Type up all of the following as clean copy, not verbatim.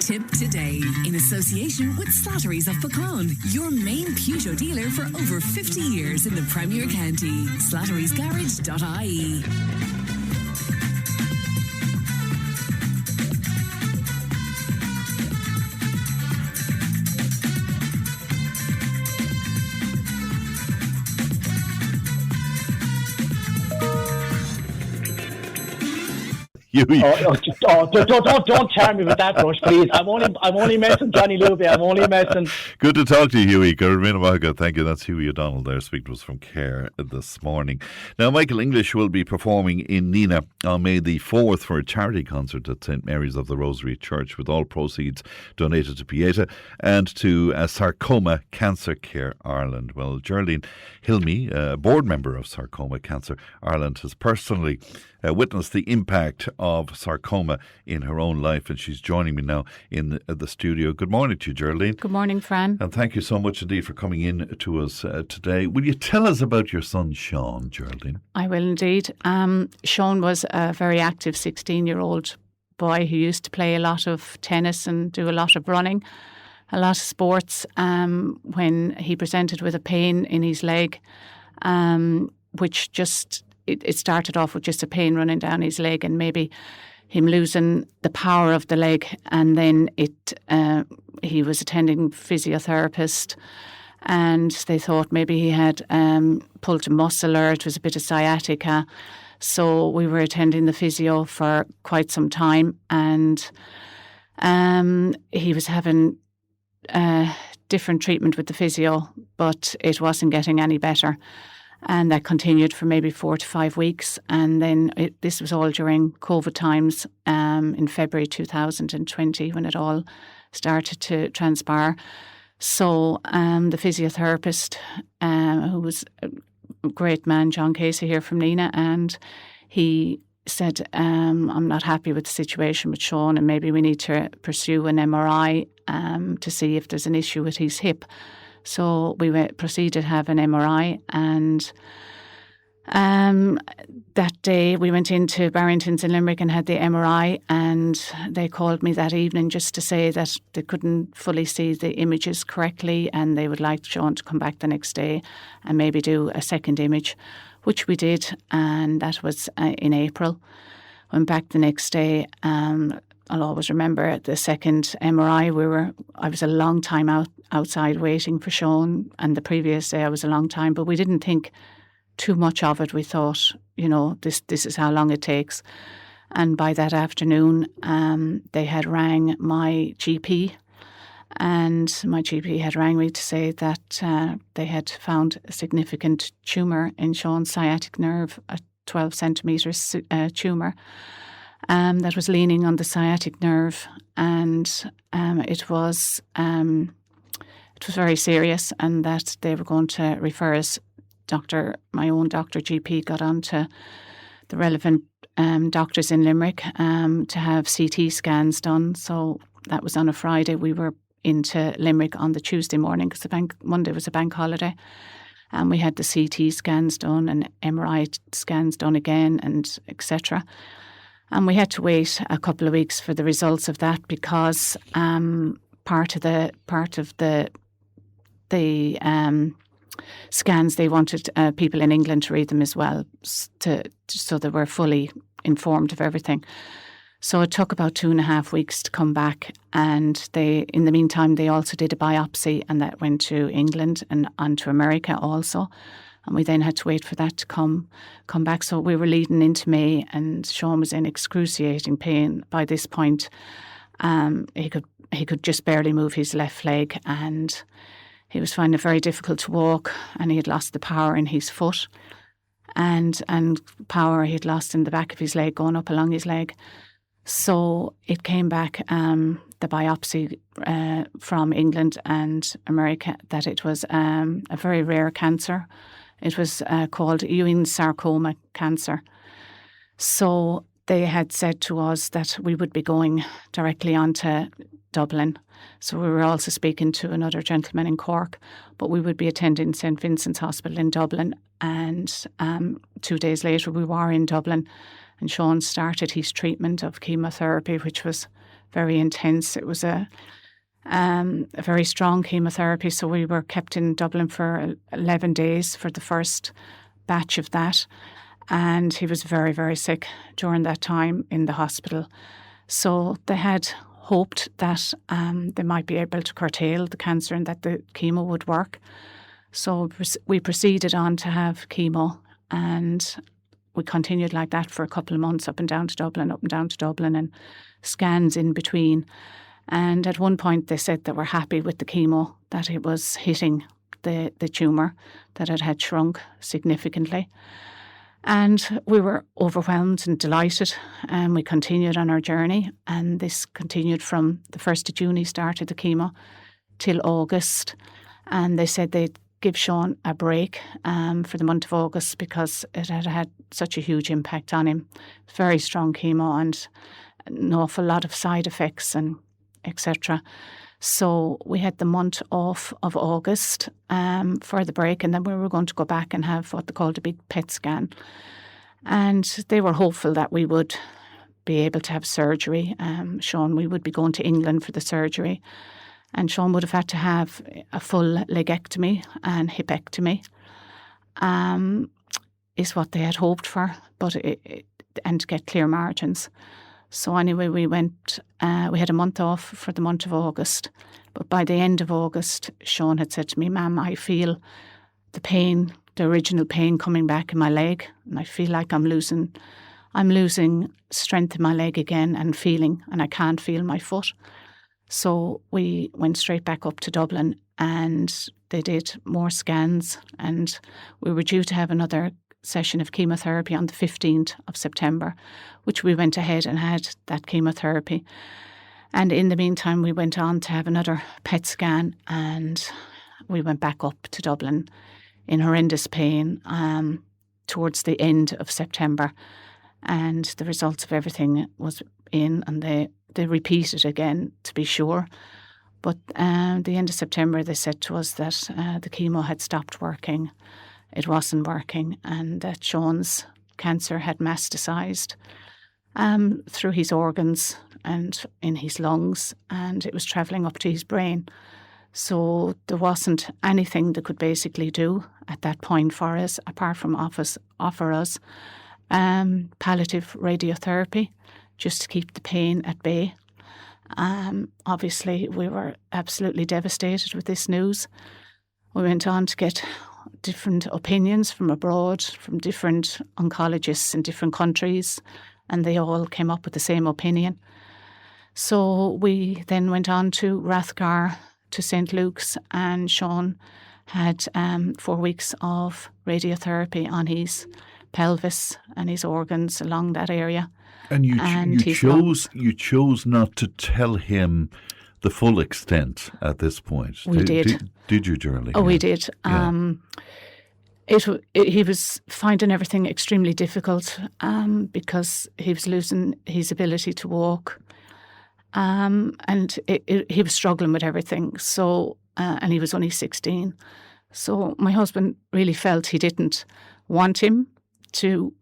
Tipp today in association with Slattery's of Pecan, your main Peugeot dealer for over 50 years in the Premier County. Slattery'sGarage.ie. Huey. Don't charm me with that brush, please. I'm only messing, Johnny Luby. I'm only messing. Good to talk to you, Huey. Thank you. That's Huey O'Donnell there, speaking to us from Care this morning. Now, Michael English will be performing in Nina on May the 4th for a charity concert at St Mary's of the Rosary Church, with all proceeds donated to Pieta and to Sarcoma Cancer Ireland. Well, Geraldine Hilmi, a board member of Sarcoma Cancer Ireland, has personally witnessed the impact of sarcoma in her own life, and she's joining me now in the studio. Good morning to you, Geraldine. Good morning, Fran. And thank you so much indeed for coming in to us today. Will you tell us about your son, Sean, Geraldine? I will indeed. Sean was a very active 16-year-old boy who used to play a lot of tennis and do a lot of running, a lot of sports. When he presented with a pain in his leg, which just... It started off with just a pain running down his leg and maybe him losing the power of the leg. And then he was attending physiotherapist and they thought maybe he had pulled a muscle or it was a bit of sciatica. So we were attending the physio for quite some time and he was having different treatment with the physio, but it wasn't getting any better. And that continued for maybe 4 to 5 weeks. And then this was all during COVID times in February 2020 when it all started to transpire. So the physiotherapist, who was a great man, John Casey here from Nina, and he said, I'm not happy with the situation with Sean and maybe we need to pursue an MRI to see if there's an issue with his hip. So we proceeded to have an MRI and that day we went into Barrington's in Limerick and had the MRI and they called me that evening just to say that they couldn't fully see the images correctly and they would like Sean to come back the next day and maybe do a second image, which we did, and that was in April. Went back the next day. I'll always remember the second MRI. I was a long time outside waiting for Sean, and the previous day I was a long time, but we didn't think too much of it. We thought, this is how long it takes. And by that afternoon, they had rang my GP, and my GP had rang me to say that they had found a significant tumour in Sean's sciatic nerve, a 12 centimetres tumour. That was leaning on the sciatic nerve, and it was very serious, and that they were going to refer us. My own doctor, GP, got on to the relevant doctors in Limerick to have CT scans done. So that was on a Friday. We were into Limerick on the Tuesday morning because Monday was a bank holiday. And we had the CT scans done and MRI scans done again, and etc. And we had to wait a couple of weeks for the results of that because part of the scans, they wanted people in England to read them as well, so they were fully informed of everything. So it took about 2.5 weeks to come back, and in the meantime, they also did a biopsy, and that went to England and on to America also. And we then had to wait for that to come back. So we were leading into May, and Sean was in excruciating pain by this point. He could just barely move his left leg, and he was finding it very difficult to walk, and he had lost the power in his foot, and power he had lost in the back of his leg, going up along his leg. So it came back, the biopsy from England and America, that it was a very rare cancer. It was called Ewing Sarcoma Cancer. So they had said to us that we would be going directly on to Dublin. So we were also speaking to another gentleman in Cork, but we would be attending St Vincent's Hospital in Dublin. And 2 days later we were in Dublin, and Sean started his treatment of chemotherapy, which was very intense. It was a very strong chemotherapy, so we were kept in Dublin for 11 days for the first batch of that. And he was very, very sick during that time in the hospital. So they had hoped that they might be able to curtail the cancer and that the chemo would work. So we proceeded on to have chemo, and we continued like that for a couple of months, up and down to Dublin, and scans in between. And at one point they said they were happy with the chemo, that it was hitting the tumour, that it had shrunk significantly. And we were overwhelmed and delighted, and we continued on our journey. And this continued from the 1st of June, he started the chemo, till August. And they said they'd give Sean a break for the month of August because it had had such a huge impact on him. Very strong chemo and an awful lot of side effects and etc. So we had the month off of August for the break, and then we were going to go back and have what they called a big PET scan. And they were hopeful that we would be able to have surgery. Sean, we would be going to England for the surgery, and Sean would have had to have a full legectomy and hipectomy, is what they had hoped for, but and to get clear margins. So anyway, we went, we had a month off for the month of August. But by the end of August, Sean had said to me, "Ma'am, I feel the pain, the original pain coming back in my leg. And I feel like I'm losing strength in my leg again and I can't feel my foot." So we went straight back up to Dublin, and they did more scans, and we were due to have another session of chemotherapy on the 15th of September, which we went ahead and had that chemotherapy. And in the meantime, we went on to have another PET scan, and we went back up to Dublin in horrendous pain towards the end of September. And the results of everything was in, and they repeated again to be sure. But the end of September, they said to us that the chemo had stopped working. It wasn't working, and that Sean's cancer had metastasised through his organs and in his lungs, and it was travelling up to his brain. So there wasn't anything they could basically do at that point for us, apart from offer us palliative radiotherapy, just to keep the pain at bay. Obviously, we were absolutely devastated with this news. We went on to get different opinions from abroad, from different oncologists in different countries, and they all came up with the same opinion. So we then went on to Rathgar, to St. Luke's, and Sean had 4 weeks of radiotherapy on his pelvis and his organs along that area. And you chose not to tell him the full extent at this point. We did. Did you, Geraldine? Oh, we did. Yeah. He was finding everything extremely difficult because he was losing his ability to walk, and he was struggling with everything. So, and he was only 16. So my husband really felt he didn't want him to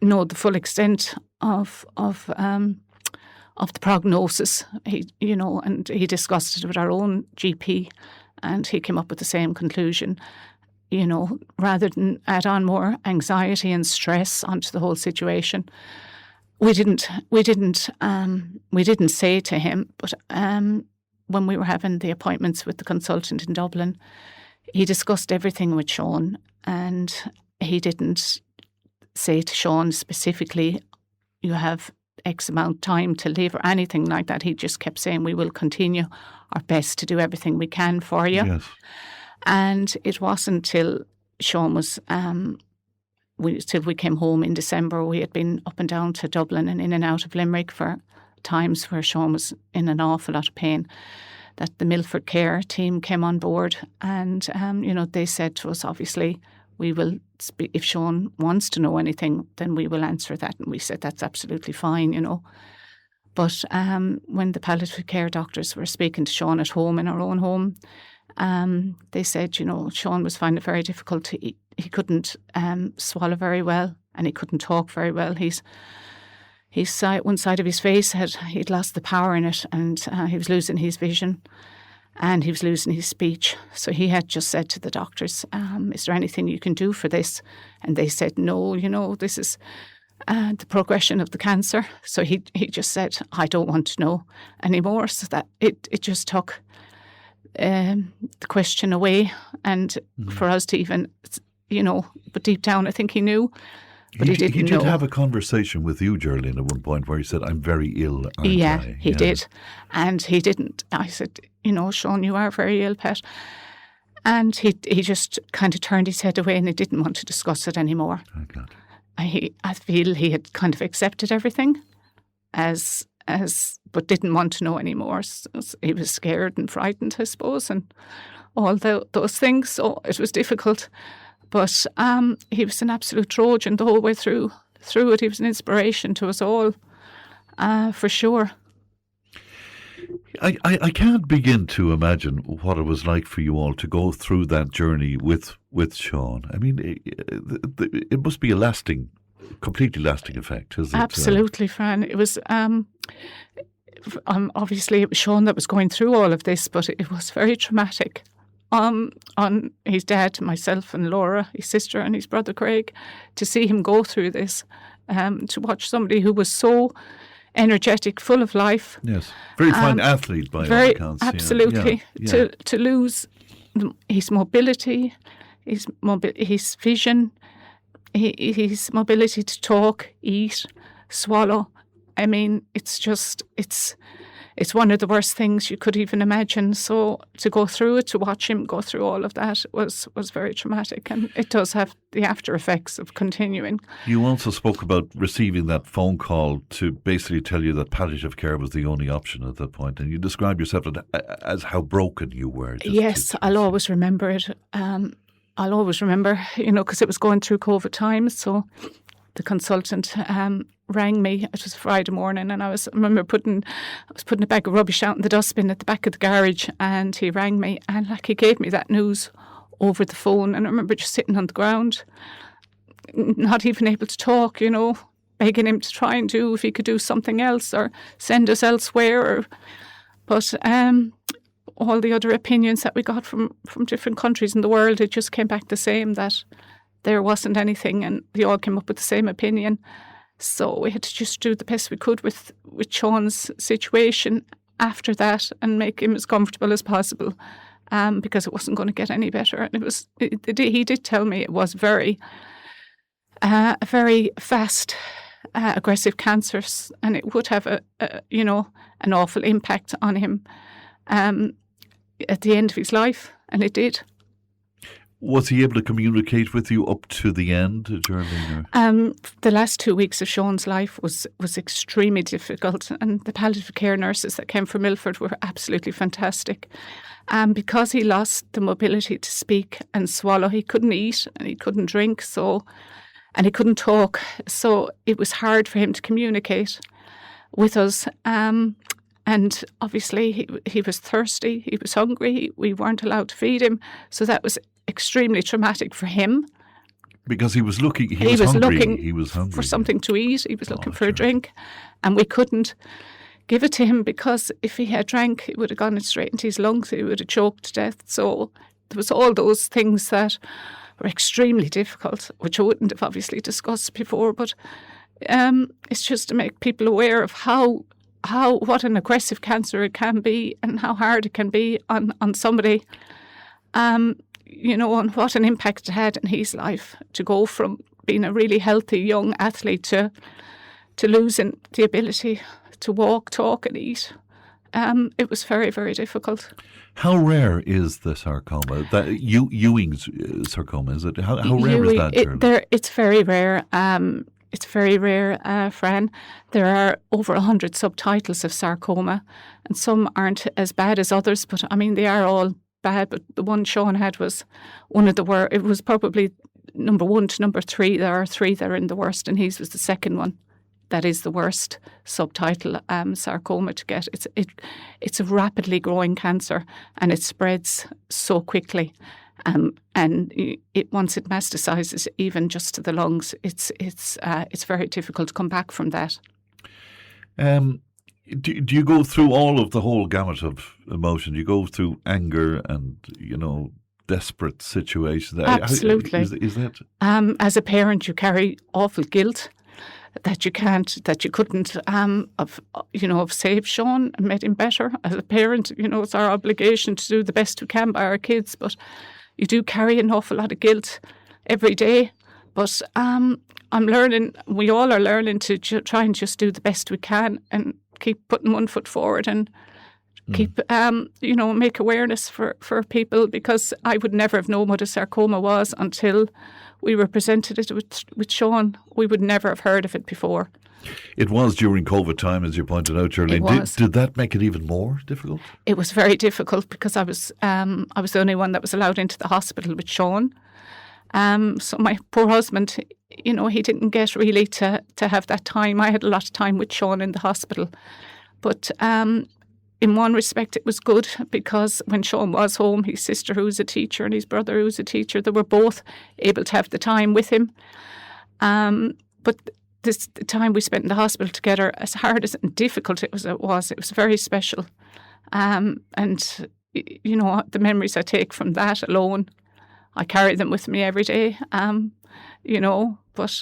know the full extent of the prognosis. And he discussed it with our own GP, and he came up with the same conclusion. Rather than add on more anxiety and stress onto the whole situation, we didn't say to him. But when we were having the appointments with the consultant in Dublin, he discussed everything with Sean, and he didn't say to Sean specifically, "You have X amount of time to live," or anything like that. He just kept saying, "We will continue our best to do everything we can for you." Yes. And it wasn't till Sean was, till we came home in December. We had been up and down to Dublin and in and out of Limerick for times where Sean was in an awful lot of pain, that the Milford Care team came on board, and they said to us, obviously, we will if Sean wants to know anything, then we will answer that. And we said that's absolutely fine, But when the palliative care doctors were speaking to Sean at home, in our own home, they said, Sean was finding it very difficult. He couldn't swallow very well, and he couldn't talk very well. one side of his face he'd lost the power in it, and he was losing his vision, and he was losing his speech. So he had just said to the doctors, "Is there anything you can do for this?" And they said, "No, this is the progression of the cancer." So he just said, "I don't want to know anymore." So that it just took the question away, and for us to even, but deep down I think he knew. But he didn't He did know. have a conversation with you, Geraldine, at one point where he said, "I'm very ill, aren't I?" He did. And he didn't. I said, "Sean, you are very ill, pet." And he just kind of turned his head away, and he didn't want to discuss it anymore. Oh, God. I feel he had kind of accepted everything but didn't want to know anymore. So he was scared and frightened, I suppose, and all those things. So it was difficult. But he was an absolute Trojan the whole way through it. He was an inspiration to us all, for sure. I can't begin to imagine what it was like for you all to go through that journey with Sean. I mean, it must be a completely lasting effect, is it? Absolutely, Fran. It was obviously it was Sean that was going through all of this, but it was very traumatic. On his dad, myself and Laura, his sister and his brother Craig, to see him go through this, to watch somebody who was so energetic, full of life. Yes, very fine athlete by all accounts. Absolutely. Yeah. To lose his mobility, his vision, his mobility to talk, eat, swallow. I mean, it's one of the worst things you could even imagine. So to go through it, to watch him go through all of that was very traumatic, and it does have the after effects of continuing. You also spoke about receiving that phone call to basically tell you that palliative care was the only option at that point, and you described yourself as how broken you were. Yes, I'll always remember it. I'll always remember, because it was going through COVID times. So the consultant rang me. It was Friday morning, and I remember putting a bag of rubbish out in the dustbin at the back of the garage, and he rang me, and he gave me that news over the phone. And I remember just sitting on the ground, not even able to talk, begging him to try and do if he could do something else or send us elsewhere. But all the other opinions that we got from different countries in the world, it just came back the same, that there wasn't anything, and they all came up with the same opinion. So we had to just do the best we could with Sean's situation after that and make him as comfortable as possible, because it wasn't going to get any better. And he did tell me it was very fast, aggressive cancers, and it would have an awful impact on him at the end of his life, and it did. Was he able to communicate with you up to the end, Geraldine? The last 2 weeks of Sean's life was extremely difficult, and the palliative care nurses that came from Milford were absolutely fantastic. Because he lost the mobility to speak and swallow, he couldn't eat and he couldn't drink, and he couldn't talk. So it was hard for him to communicate with us. And obviously he was thirsty, he was hungry, we weren't allowed to feed him. So that was extremely traumatic for him. Because he was hungry for something to eat, he was looking for a drink, and we couldn't give it to him, because if he had drank, it would have gone straight into his lungs, he would have choked to death. So there was all those things that were extremely difficult, which I wouldn't have obviously discussed before, but it's just to make people aware of what an aggressive cancer it can be, and how hard it can be on somebody, and what an impact it had in his life, to go from being a really healthy young athlete to losing the ability to walk, talk and eat. It was very, very difficult. How rare is the sarcoma? That Ewing's sarcoma, is it? How rare is that? It's very rare. It's very rare, Fran. There are over 100 subtitles of sarcoma, and some aren't as bad as others, but I mean, they are all bad. But the one Sean had was one of the worst. It was probably number 1 to number 3. There are 3 that are in the worst, and his was the second one. That is the worst subtitle sarcoma to get. It's a rapidly growing cancer, and it spreads so quickly. And once it metastasizes, even just to the lungs, it's very difficult to come back from that. Do you go through all of the whole gamut of emotion? You go through anger and, desperate situations. Absolutely. Is that? As a parent, you carry awful guilt that you couldn't have saved Sean and made him better. As a parent, it's our obligation to do the best we can by our kids, but you do carry an awful lot of guilt every day. But I'm learning, we all are learning to try and just do the best we can and keep putting one foot forward and keep, make awareness for people, because I would never have known what a sarcoma was until we were presented it with Sean. We would never have heard of it before. It was during COVID time, as you pointed out, Geraldine. Did that make it even more difficult? It was very difficult because I was the only one that was allowed into the hospital with Sean. So my poor husband, he didn't get really to have that time. I had a lot of time with Sean in the hospital. But in one respect, it was good, because when Sean was home, his sister, who was a teacher, and his brother, who was a teacher, they were both able to have the time with him. But the time we spent in the hospital together, as hard as and difficult it was very special. And, the memories I take from that alone, I carry them with me every day, but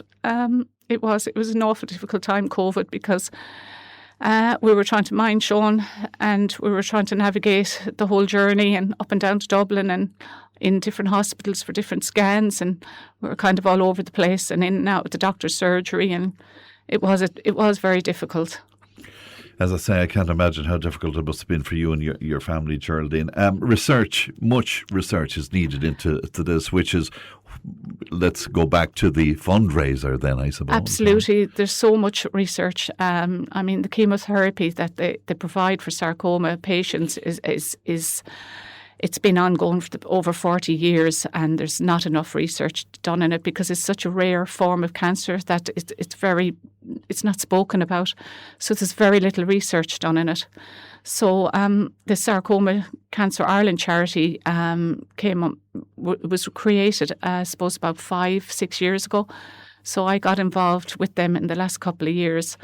it was an awful difficult time, COVID, because we were trying to mind Sean, and we were trying to navigate the whole journey and up and down to Dublin and in different hospitals for different scans, and we were kind of all over the place and in and out with the doctor's surgery, and it was very difficult. As I say, I can't imagine how difficult it must have been for you and your family, Geraldine. Much research is needed into this, which is, let's go back to the fundraiser then, I suppose. Absolutely. There's so much research. The chemotherapy that they provide for sarcoma patients is it's been ongoing for over 40 years, and there's not enough research done in it because it's such a rare form of cancer that it's not spoken about. So there's very little research done in it. So the Sarcoma Cancer Ireland charity was created, I suppose, about 5-6 years ago. So I got involved with them in the last couple of years.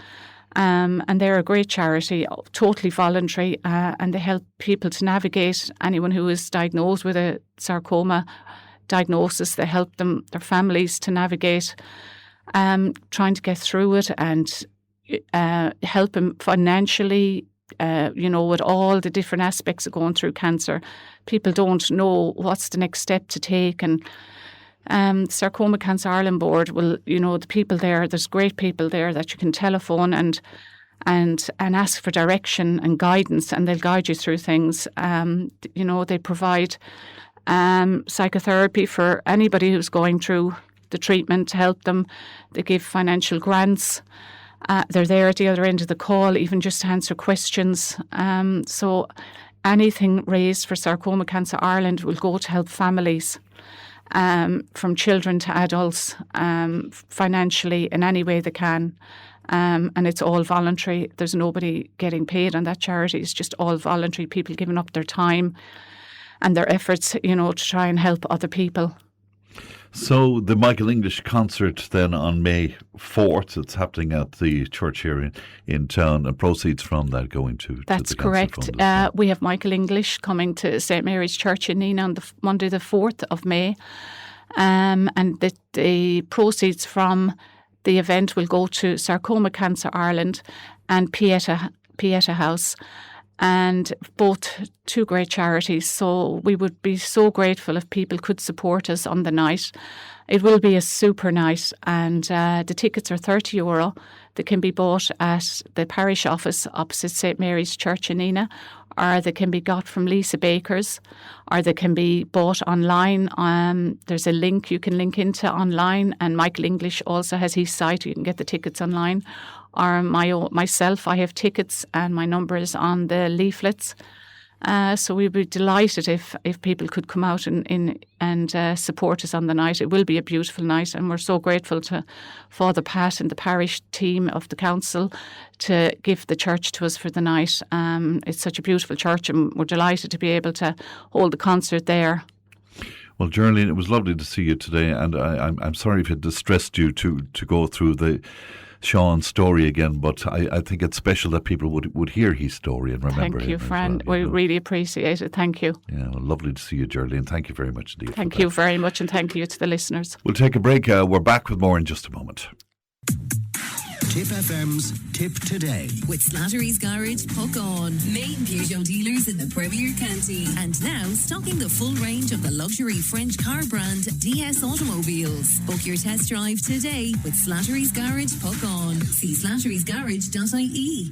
And they're a great charity, totally voluntary, and they help people to navigate anyone who is diagnosed with a sarcoma diagnosis. They help them, their families, to navigate trying to get through it, and help them financially, with all the different aspects of going through cancer. People don't know what's the next step to take, and Sarcoma Cancer Ireland board will, the people there, there's great people there that you can telephone and ask for direction and guidance, and they'll guide you through things. They provide psychotherapy for anybody who's going through the treatment to help them. They give financial grants. They're there at the other end of the call, even just to answer questions. So anything raised for Sarcoma Cancer Ireland will go to help families. From children to adults, financially in any way they can. And it's all voluntary. There's nobody getting paid on that charity. It's just all voluntary, people giving up their time and their efforts, to try and help other people. So the Michael English concert then on May 4th, it's happening at the church here in town, and proceeds from that going to That's the correct. We have Michael English coming to St Mary's Church in Nina on Monday the 4th of May, and the proceeds from the event will go to Sarcoma Cancer Ireland and Pieta House, and both two great charities. So we would be so grateful if people could support us on the night. It will be a super night, and the tickets are €30. They can be bought at the parish office opposite St Mary's Church in Nina, or they can be got from Lisa Baker's, or they can be bought online. There's a link you can link into online, and Michael English also has his site. You can get the tickets online. Or myself, I have tickets, and my number is on the leaflets. So we'd be delighted if people could come out and support us on the night. It will be a beautiful night, and we're so grateful to Father Pat and the parish team of the council to give the church to us for the night. It's such a beautiful church, and we're delighted to be able to hold the concert there. Well, Geraldine, it was lovely to see you today, and I'm sorry if it distressed you to go through the Sean's story again, but I think it's special that people would hear his story and remember Thank you, him as Fran. well, We really appreciate it. Thank you. Yeah, well, lovely to see you, Geraldine. Thank you very much indeed. Thank you very much, and thank you to the listeners. We'll take a break. We're back with more in just a moment. Tipp FM's Tip Today. With Slattery's Garage, Puck On. Main Peugeot dealers in the Premier County. And now stocking the full range of the luxury French car brand DS Automobiles. Book your test drive today with Slattery's Garage, Puck On. See slatterysgarage.ie.